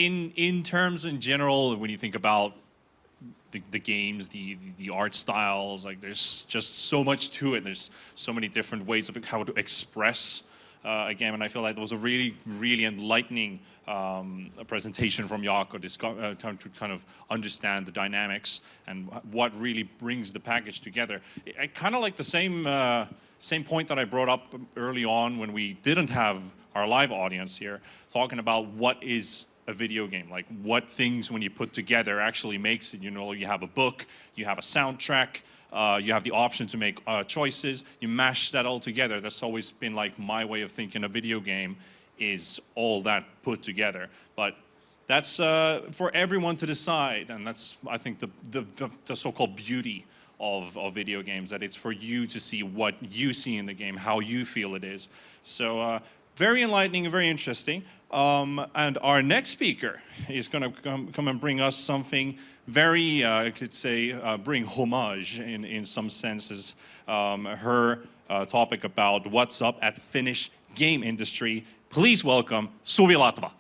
in terms in general, when you think about the games, the art styles, like there's just so much to it. There's so many different ways of how to express a game, and I feel like it was a really enlightening presentation from Jaakko, to kind of understand the dynamics and what really brings the package together. I kind of like the same point that I brought up early on when we didn't have our live audience here, talking about what is a video game, like what things when you put together actually makes it. You know, you have a book, you have a soundtrack, you have the option to make choices, you mash that all together. That's always been like my way of thinking a video game is all that put together. But that's for everyone to decide, and that's, I think, the so-called beauty of video games, that it's for you to see what you see in the game, how you feel it is. So very enlightening and very interesting. And our next speaker is going to come and bring us something very, I could say, bring homage in some senses. Her topic about what's up at the Finnish game industry. Please welcome Suvi Latva.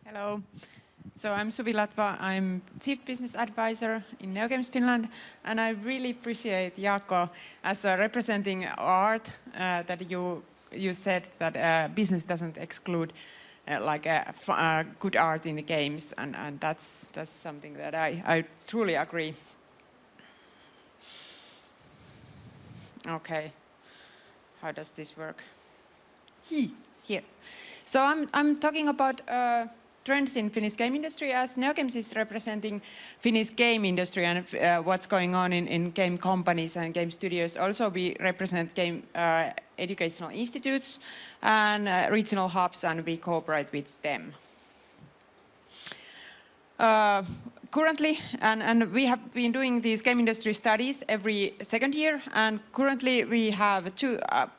Hello. So I'm Suvi Latva. I'm Chief Business Advisor in NeoGames Finland, and I really appreciate Jaakko as representing art, that you said that business doesn't exclude good art in the games, and that's something that I truly agree. Okay, how does this work? Here. So I'm talking about trends in Finnish game industry, as NeoGames is representing Finnish game industry and what's going on in game companies and game studios. Also, we represent game educational institutes and regional hubs, and we cooperate with them. Currently, and we have been doing these game industry studies every second year, and currently we have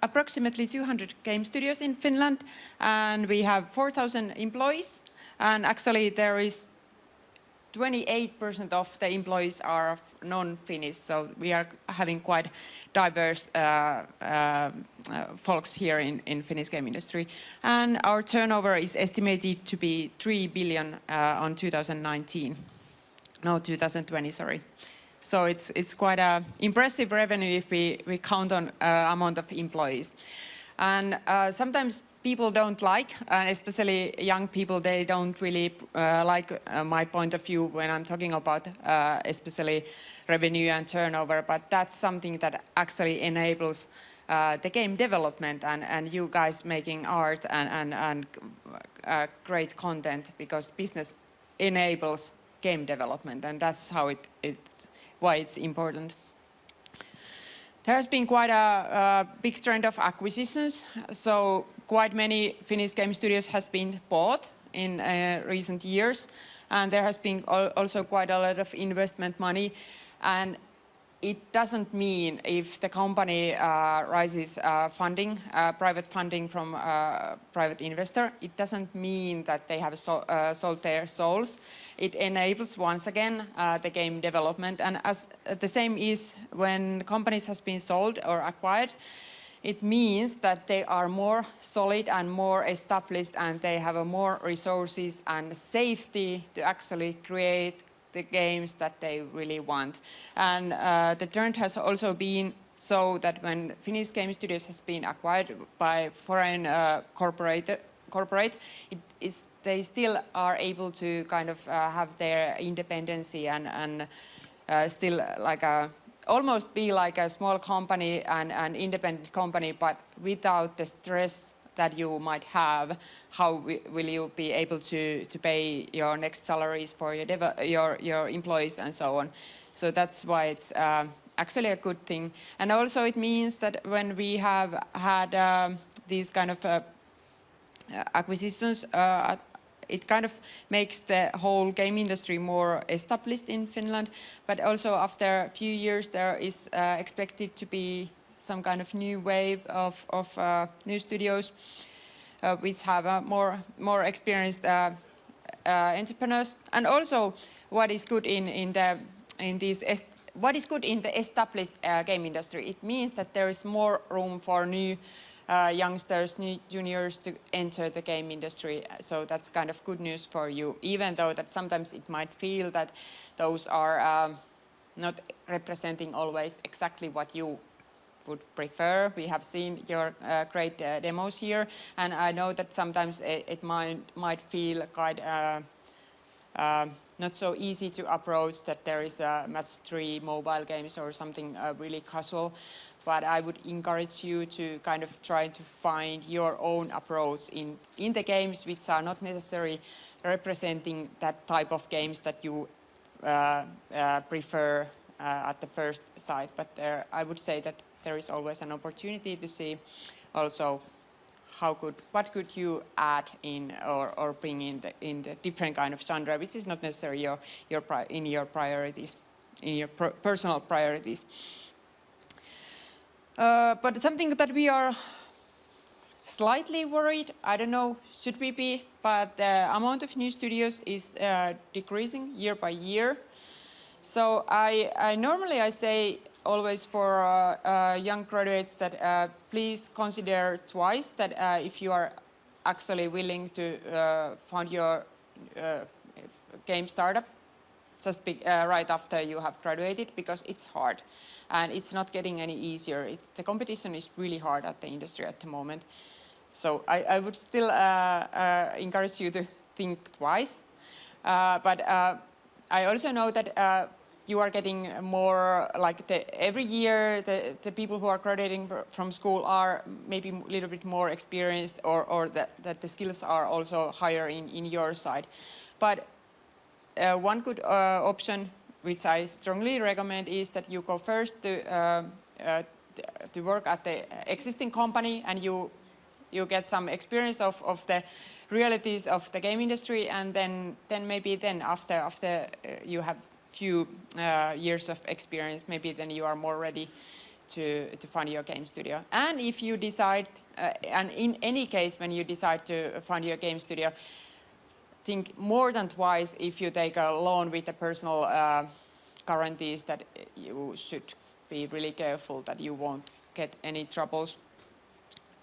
approximately 200 game studios in Finland, and we have 4,000 employees. And actually, there is 28% of the employees are non-Finnish, so we are having quite diverse folks here in Finnish game industry. And our turnover is estimated to be 3 billion on 2019. No, 2020, sorry. So it's quite an impressive revenue if we count on amount of employees. And sometimes people don't like, and especially young people, they don't really like my point of view when I'm talking about especially revenue and turnover, but that's something that actually enables the game development and you guys making art and great content, because business enables game development, and that's how why it's important. There has been quite a big trend of acquisitions, so quite many Finnish game studios has been bought in recent years, and there has been also quite a lot of investment money. And it doesn't mean if the company raises funding, private funding from a private investor, it doesn't mean that they have sold their souls. It enables, once again, the game development. And as the same is when companies has been sold or acquired, it means that they are more solid and more established, and they have more resources and safety to actually create the games that they really want. And the trend has also been so that when Finnish game studios has been acquired by foreign corporate, they still are able to kind of have their independency and still like almost be like a small company and independent company, but without the stress that you might have. How will you be able to pay your next salaries for your employees and so on? So that's why it's actually a good thing. And also it means that when we have had these kind of acquisitions, it kind of makes the whole game industry more established in Finland. But also after a few years, there is expected to be some kind of new wave of new studios which have more experienced entrepreneurs. And also what is good in these what is good in the established game industry? It means that there is more room for new youngsters, new juniors to enter the game industry. So that's kind of good news for you, even though that sometimes it might feel that those are not representing always exactly what you would prefer. We have seen your great demos here, and I know that sometimes it might feel quite not so easy to approach, that there is a match-3 mobile games or something really casual. But I would encourage you to kind of try to find your own approach in the games which are not necessarily representing that type of games that you prefer at the first sight. But I would say that there is always an opportunity to see also what could you add in or bring in the different kind of genre, which is not necessarily in your priorities, in your personal priorities. But something that we are slightly worried, I don't know, should we be, but the amount of new studios is decreasing year by year. So I normally say always for young graduates that please consider twice that if you are actually willing to found your game startup just right after you have graduated, because it's hard and it's not getting any easier. The competition is really hard at the industry at the moment. So I would still encourage you to think twice. But I also know that you are getting more, like every year the people who are graduating from school are maybe a little bit more experienced, or that the skills are also higher in your side. But one good option, which I strongly recommend, is that you go first to work at the existing company, and you get some experience of the realities of the game industry, and then maybe after you have few years of experience, maybe then you are more ready to fund your game studio. And if you decide, and in any case when you decide to fund your game studio, think more than twice if you take a loan with the personal guarantees, that you should be really careful that you won't get any troubles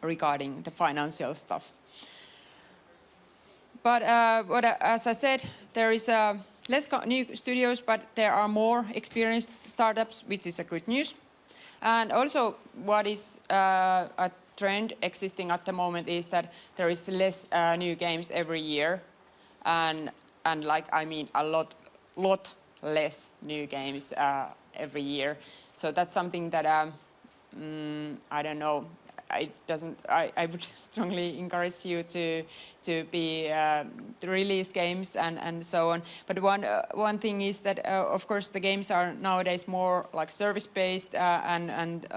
regarding the financial stuff. But as I said, there is less new studios, but there are more experienced startups, which is a good news. And also what is a trend existing at the moment is that there is less new games every year. And like, I mean, a lot less new games every year. So that's something that, I don't know, I would strongly encourage you to release games and so on. But one thing is that of course the games are nowadays more like service based and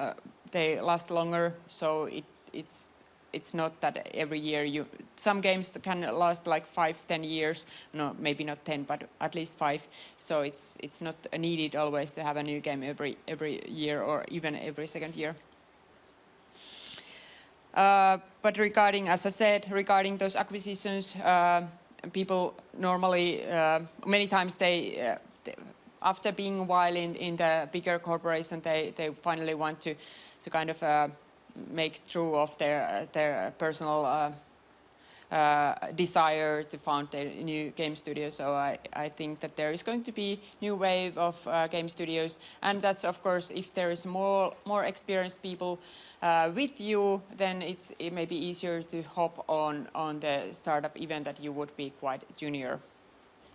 they last longer. So it's not that every year some games can last like 5-10 years. No, maybe not 10, but at least 5. So it's not needed always to have a new game every year or even every second year. But regarding, as I said, regarding those acquisitions, people normally, many times they after being a while in the bigger corporation, they finally want to kind of make true of their personal desire to found a new game studio. So I think that there is going to be new wave of game studios, and that's of course if there is more experienced people with you, then it may be easier to hop on the startup, even that you would be quite junior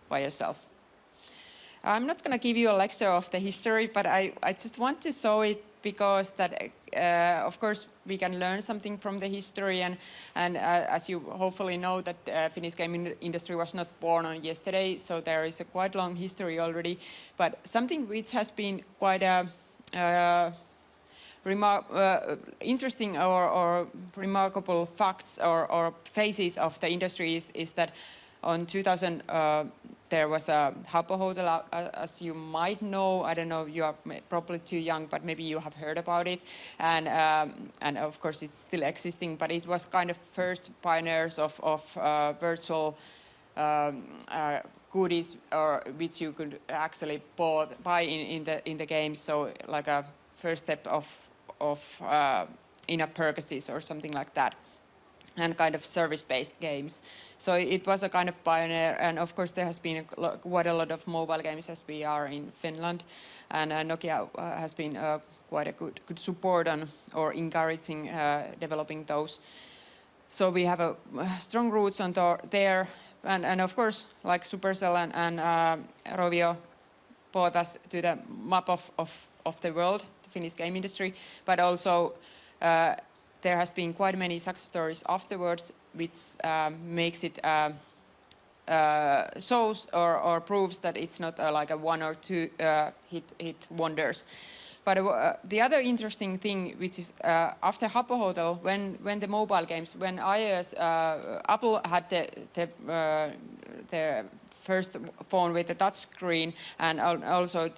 by yourself. I'm not going to give you a lecture of the history, but I just want to show it because that of course we can learn something from the history, and as you hopefully know that Finnish game industry was not born on yesterday, so there is a quite long history already. But something which has been quite interesting or remarkable facts or phases of the industry is that on 2000 there was a Habbo Hotel, as you might know. I don't know, you are probably too young, but maybe you have heard about it. And of course it's still existing, but it was kind of first pioneers of virtual goodies or which you could actually buy in the games. So like a first step of in-app purchases or something like that, and kind of service-based games. So it was a kind of pioneer, and of course there has been quite a lot of mobile games as we are in Finland, and Nokia has been quite a good support on or encouraging developing those. So we have a strong roots on there, and of course like Supercell and Rovio brought us to the map of the world, the Finnish game industry, but also there has been quite many success stories afterwards, which makes it shows or proves that it's not like a one or two hit wonders. But the other interesting thing, which is after Happo Hotel, when the mobile games, when iOS, Apple had the first phone with the touch screen and also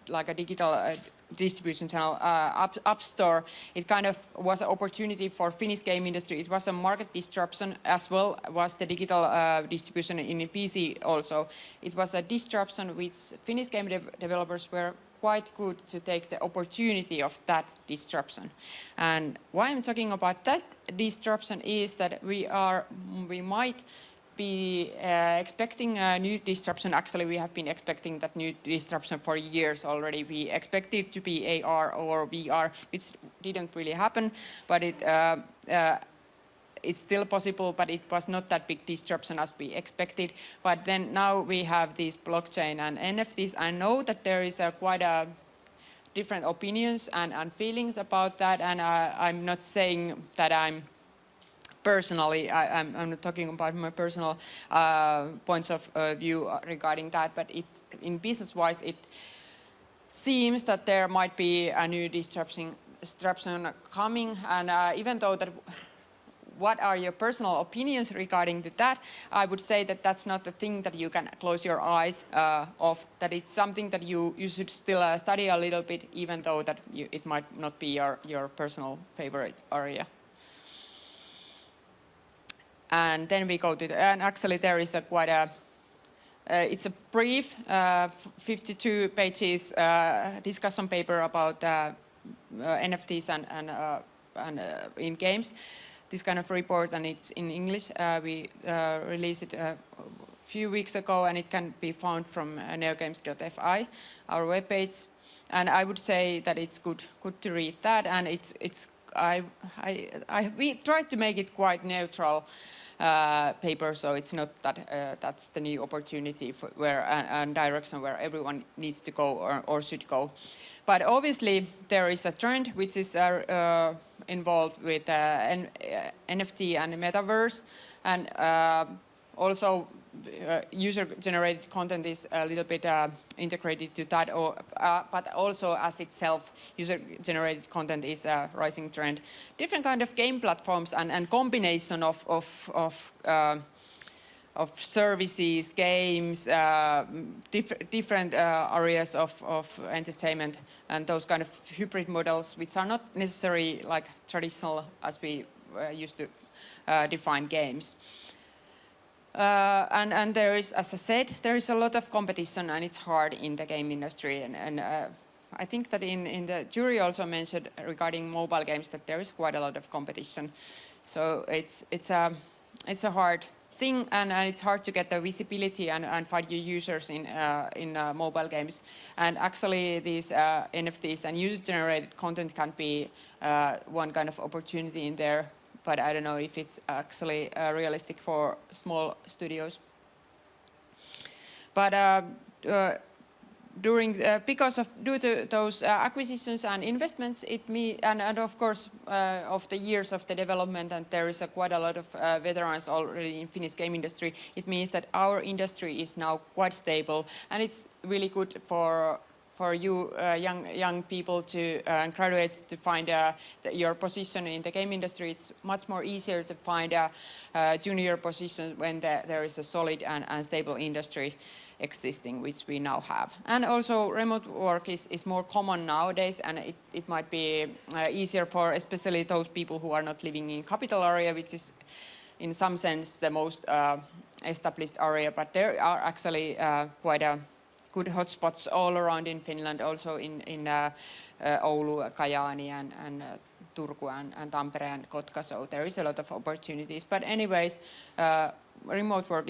like a digital distribution channel, App Store, it kind of was an opportunity for Finnish game industry. It was a market disruption as well was the digital distribution in PC also. It was a disruption which Finnish game developers were quite good to take the opportunity of that disruption. And why I'm talking about that disruption is that we might be expecting a new disruption. Actually, we have been expecting that new disruption for years already. We expected to be AR or VR, which didn't really happen, but it's still possible, but it was not that big disruption as we expected. But then now we have these blockchain and NFTs. I know that there is quite a different opinions and feelings about that, and I'm not saying that I'm personally, I'm not talking about my personal points of view regarding that, but in business-wise, it seems that there might be a new disruption coming, and even though that, what are your personal opinions regarding to that? I would say that that's not the thing that you can close your eyes off, that it's something that you should still study a little bit, even though that it might not be your personal favorite area. And then we go to and actually there is it's a brief 52 pages discussion paper about NFTs and in games. This kind of report, and it's in English. We released it a few weeks ago, and it can be found from neogames.fi, our webpage. And I would say that it's good to read that, and we tried to make it quite neutral paper, so it's not that that's the new opportunity for and direction where everyone needs to go or should go. But obviously there is a trend which is involved with NFT and metaverse, and also user-generated content is a little bit integrated to that, but also as itself, user-generated content is a rising trend. Different kind of game platforms and combination of services, games, different areas of entertainment, and those kind of hybrid models, which are not necessarily like traditional as we used to define games. And there is, as I said, there is a lot of competition, and it's hard in the game industry. And I think that in the jury also mentioned regarding mobile games that there is quite a lot of competition. So it's a hard thing, and it's hard to get the visibility and find your users in mobile games. And actually, these NFTs and user-generated content can be one kind of opportunity in there. But I don't know if it's actually realistic for small studios. But due to those acquisitions and investments, and of course of the years of the development, and there is quite a lot of veterans already in Finnish game industry, it means that our industry is now quite stable, and it's really good for you young people to graduates to find your position in the game industry. It's much more easier to find a junior position when there is a solid and stable industry existing, which we now have. And also remote work is more common nowadays, and it might be easier for especially those people who are not living in capital area, which is in some sense the most established area, but there are actually quite a good hotspots all around in Finland, also in Oulu, Kajaani, and Turku, and Tampere, and Kotka. So there is a lot of opportunities. But anyways, remote work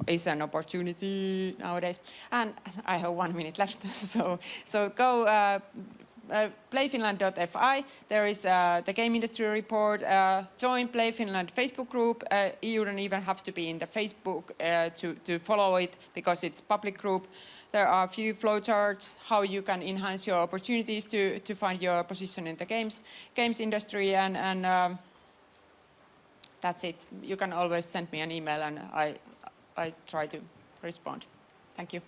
is an opportunity nowadays. And I have 1 minute left, so go playfinland.fi. There is the game industry report. Join Play Finland Facebook group. You don't even have to be in the Facebook to follow it, because it's public group. There are a few flowcharts how you can enhance your opportunities to find your position in the games industry, and that's it. You can always send me an email, and I try to respond. Thank you.